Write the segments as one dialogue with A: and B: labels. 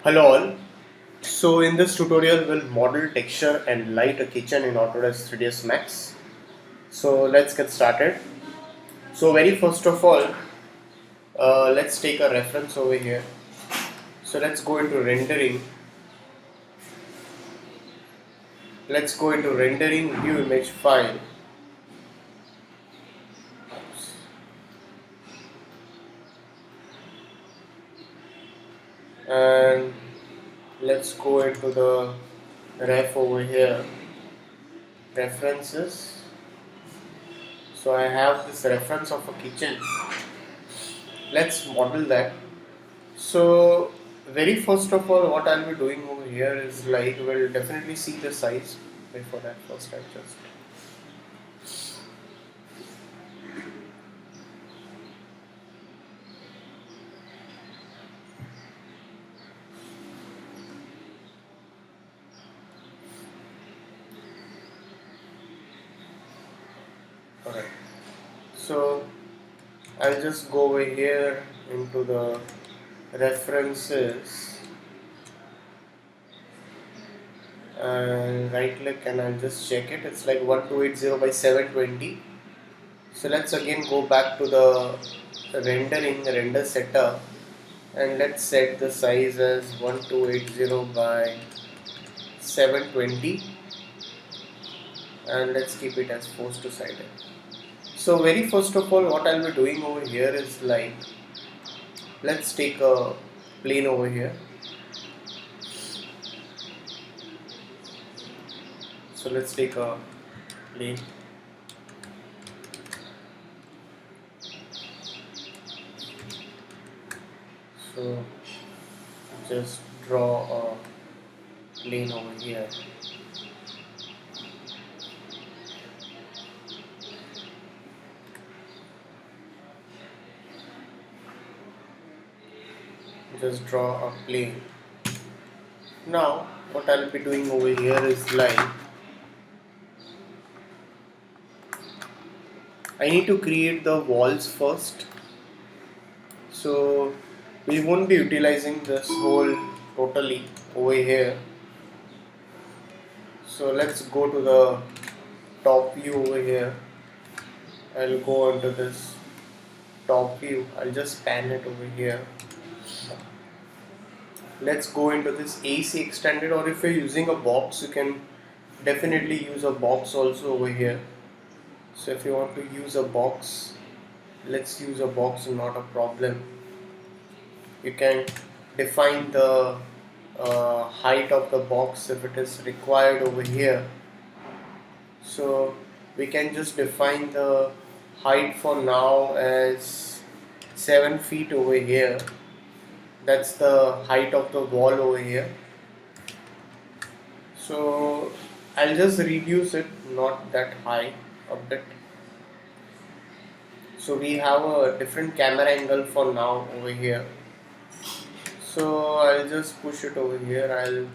A: Hello all. So in this tutorial we'll model texture and light a kitchen in Autodesk 3dsmax. So let's get started. So very first of all, let's take a reference over here. So let's go into rendering. Let's go into rendering view image file. And let's go into the ref over here. References. So I have this reference of a kitchen. Let's model that. So very first of all, what I'll be doing over here is like we'll definitely see the size. Before that, first I just alright. So I'll just go over here into the references and right click and I'll just check it. It's like 1280 by 720. So let's again go back to the render setup and let's set the size as 1280 by 720 and let's keep it as forced to sided. So very first of all, what I'll be doing over here is like, let's take a plane over here. So let's take a plane. So just draw a plane over here. Just draw a plane. Now what I'll be doing over here is like, I need to create the walls first. So we won't be utilizing this whole totally over here. So let's go to the top view over here. I'll go into this top view. I'll just pan it over here. Let's go into this AC extended, or if you're using a box, you can definitely use a box also over here. So if you want to use a box, let's use a box, not a problem. You can define the height of the box if it is required over here. So we can just define the height for now as 7 feet over here. That's the height of the wall over here. So I'll just reduce it, not that high, a bit. So we have a different camera angle for now over here. So I'll just push it over here.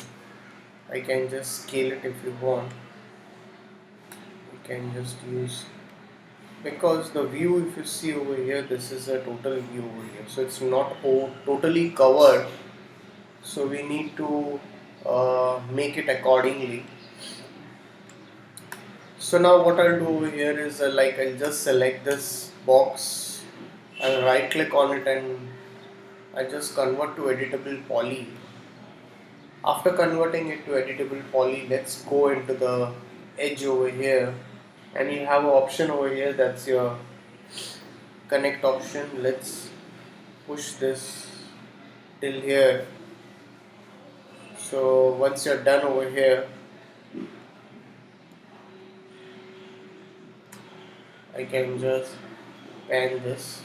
A: I can just scale it if you want. You can just use, because the view, if you see over here, this is a total view over here, so it's not totally covered, so we need to make it accordingly. So now what I'll do over here is like I'll just select this box, I'll right click on it and I just convert to editable poly. After converting it to editable poly, let's go into the edge over here and you have an option over here, that's your connect option. Let's push this till here. So once you're done over here, I can just pan this.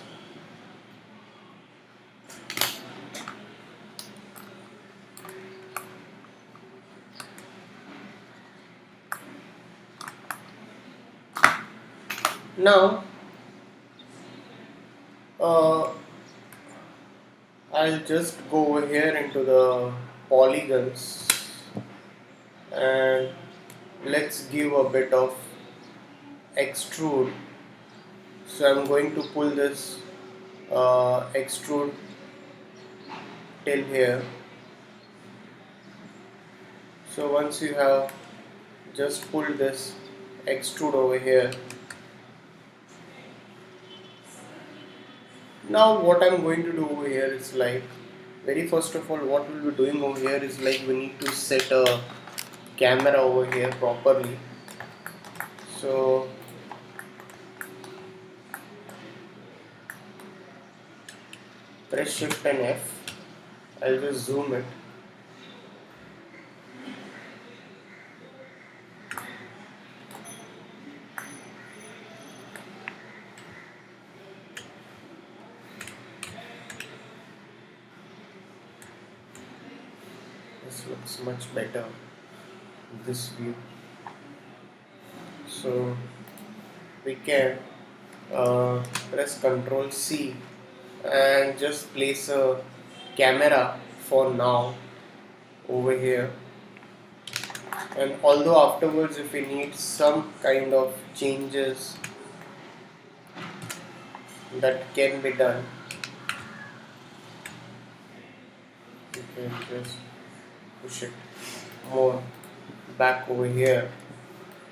A: Now I'll just go over here into the polygons and let's give a bit of extrude. So I'm going to pull this extrude till here. So once you have just pulled this, extrude over here. Now what I'm going to do over here is like, very first of all, what we'll be doing over here is like, we need to set a camera over here properly. So press shift and F. I'll just zoom it. This looks much better, this view. So we can press Ctrl C and just place a camera for now over here, and although afterwards if we need some kind of changes, that can be done. You can just push it more back over here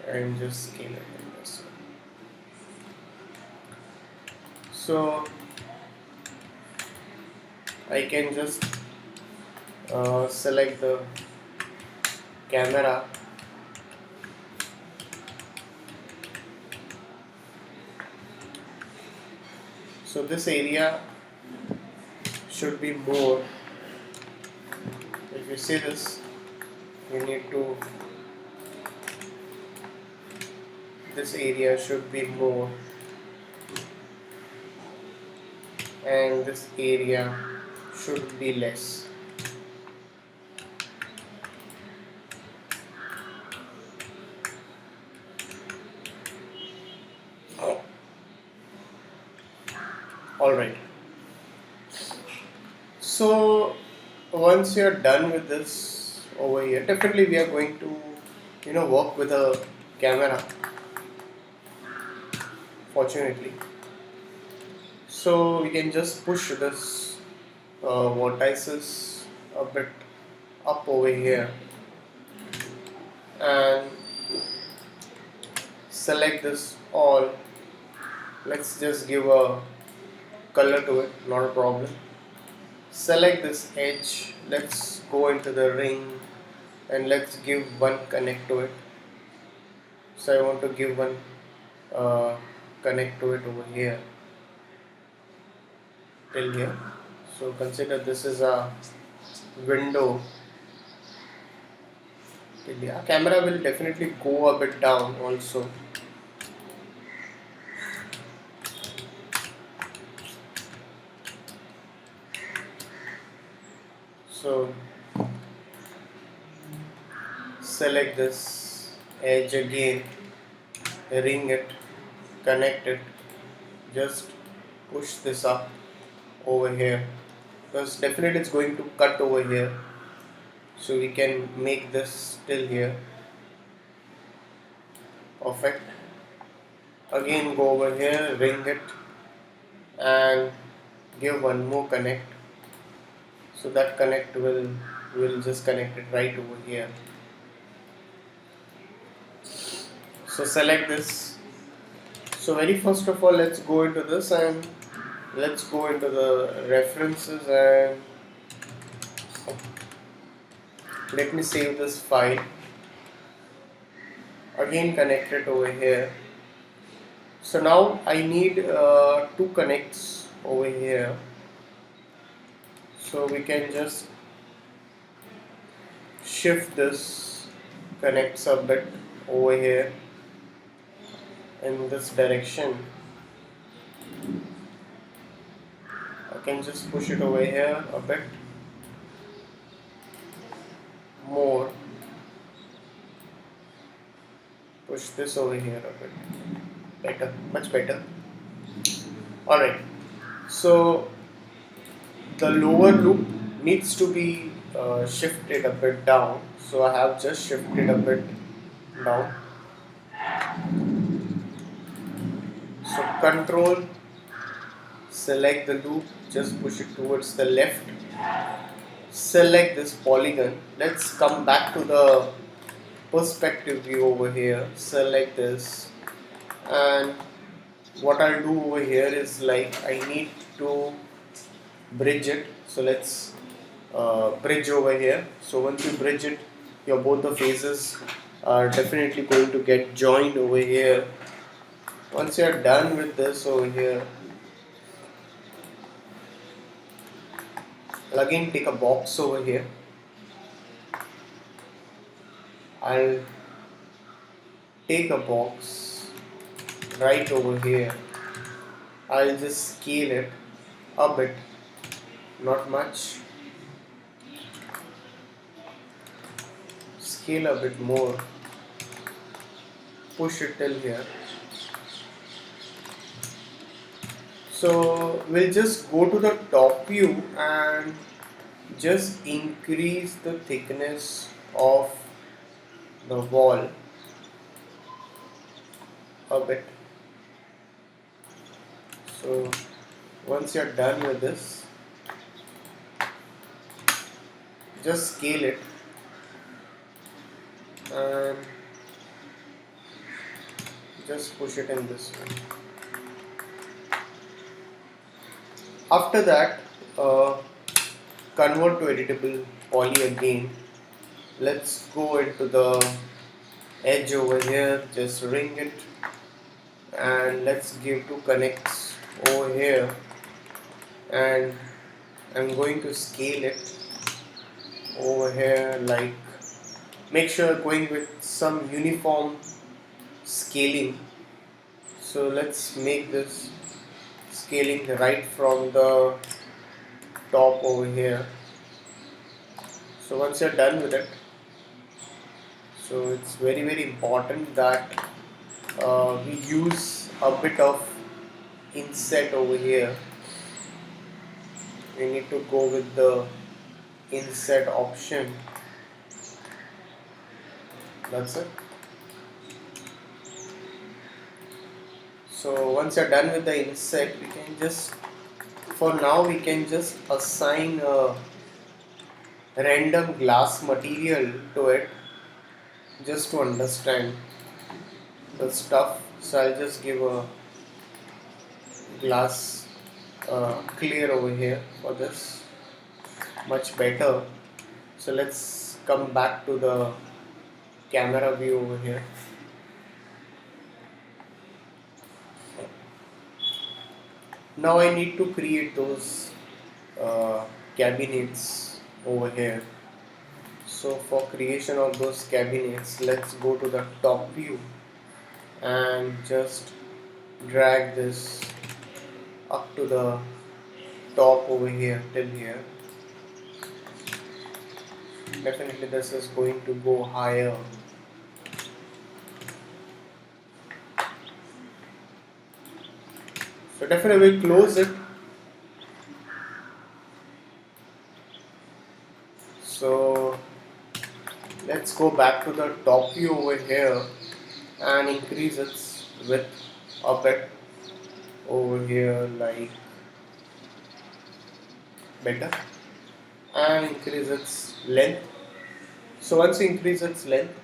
A: and just scale it in this way. So I can just select the camera, so this area should be more. If you see this, you need to, this area should be more and this area should be less. Alright, so once you're done with this over here, definitely we are going to work with a camera, fortunately. So we can just push this vertices a bit up over here and select this all. Let's just give a color to it, not a problem. Select this edge, let's go into the ring and let's give one connect to it. So I want to give one connect to it over here till here. So consider this is a window till here. Camera will definitely go a bit down also. So select this edge again, ring it, connect it, just push this up over here, because definitely it's going to cut over here, so we can make this till here. Perfect. Again go over here, ring it and give one more connect. So that connect will just connect it right over here. So select this. So very first of all, let's go into this and let's go into the references and let me save this file. Again connect it over here. So now I need two connects over here. So we can just shift this connects a bit over here in this direction. I can just push it over here a bit more. Push this over here a bit. Better, much better. Alright, so the lower loop needs to be shifted a bit down, so I have just shifted a bit down. So control, select the loop, just push it towards the left select this polygon. Let's come back to the perspective view over here, select this, and what I'll do over here is like I need to bridge it. So let's bridge over here. So once you bridge it, your both the faces are definitely going to get joined over here. Once you're done with this over here, I'll again take a box over here. I'll take a box right over here. I'll just scale it a bit, not much. Scale a bit more. Push it till here. So we'll just go to the top view and just increase the thickness of the wall a bit. So once you're done with this, just scale it and just push it in this way. After that, convert to editable poly again. Let's go into the edge over here, just ring it, and let's give two connects over here, and I'm going to scale it over here, like make sure going with some uniform scaling. So let's make this scaling right from the top over here. So once you're done with it, so it's very important that we use a bit of inset over here. We need to go with the inset option. That's it. So once you're done with the inset, we can just, for now we can just assign a random glass material to it, just to understand the stuff. So I'll just give a glass clear over here for this, much better. So let's come back to the camera view over here. Now I need to create those cabinets over here. So for creation of those cabinets, let's go to the top view and just drag this up to the top over here till here. Definitely this is going to go higher. So definitely we'll close it. So let's go back to the top view over here and increase its width a bit over here, like better, and increase its length. So once you increase its length,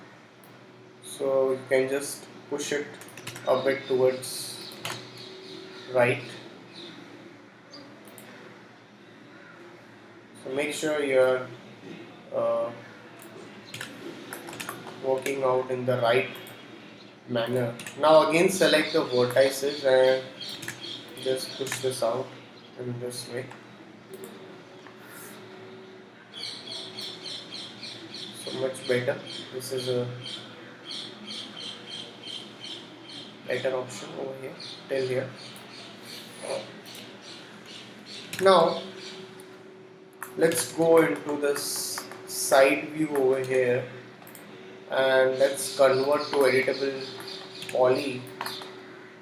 A: so you can just push it a bit towards right. So make sure you're working out in the right manner. Now again select the vertices and just push this out in this way. So much better. This is a better option over here till here. Now let's go into this side view over here and let's convert to editable poly.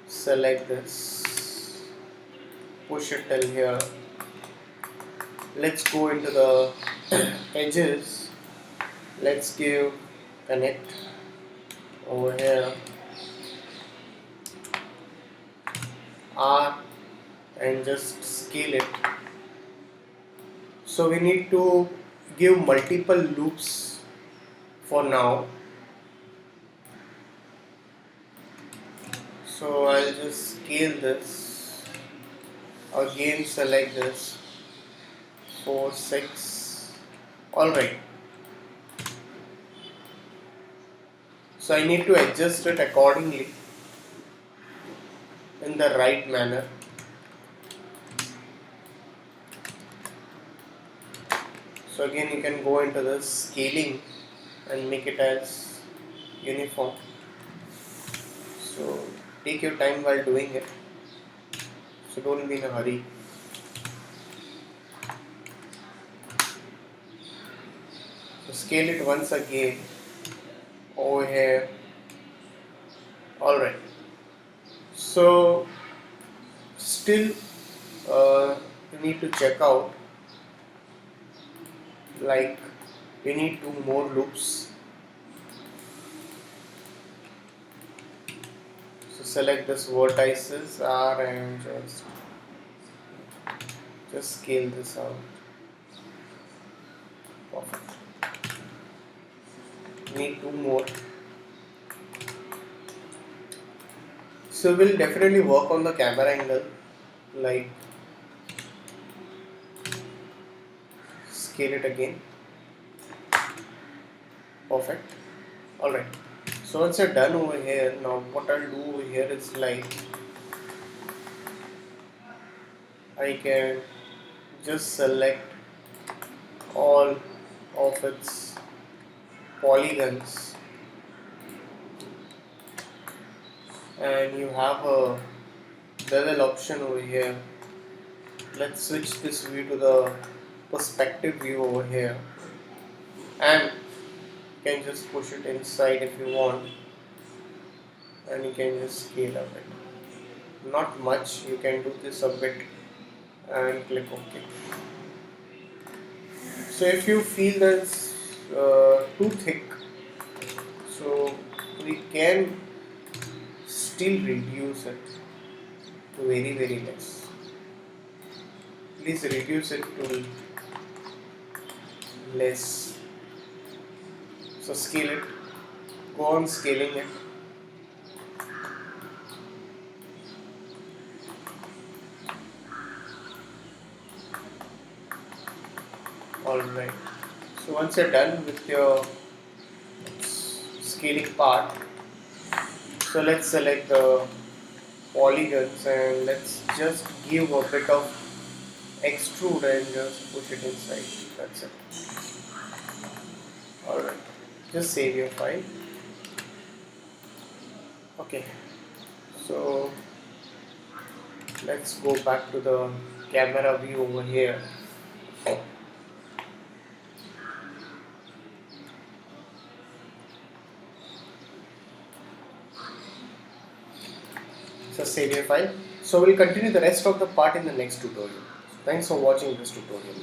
A: Select this, push it till here. Let's go into the edges. Let's give connect over here, R, and just scale it. So we need to give multiple loops for now. So I'll just scale this. Again select this. 4, 6. Alright. So I need to adjust it accordingly in the right manner. So again you can go into the scaling and make it as uniform. So take your time while doing it. So don't be in a hurry. So scale it once again over here. Alright. So still you need to check out, like we need 2 more loops. So select this vertices R and just scale this out. Perfect. Need 2 more. So we'll definitely work on the camera angle, like scale it again. Perfect. Alright. So once you're done over here, now what I'll do over here is like I can just select all of its polygons, and you have a bevel option over here. Let's switch this view to the perspective view over here, and you can just push it inside if you want, and you can just scale up it. Not much, you can do this a bit and click OK. So if you feel that's too thick, so we can still reduce it to very less. Please reduce it to less. So scale it, go on scaling it. Alright, so once you're done with your scaling part, so let's select the polygons and let's just give a bit of extrude and just push it inside. That's it. Alright, just save your file. Okay, so let's go back to the camera view over here. So save your file. So we'll continue the rest of the part in the next tutorial. Thanks for watching this tutorial.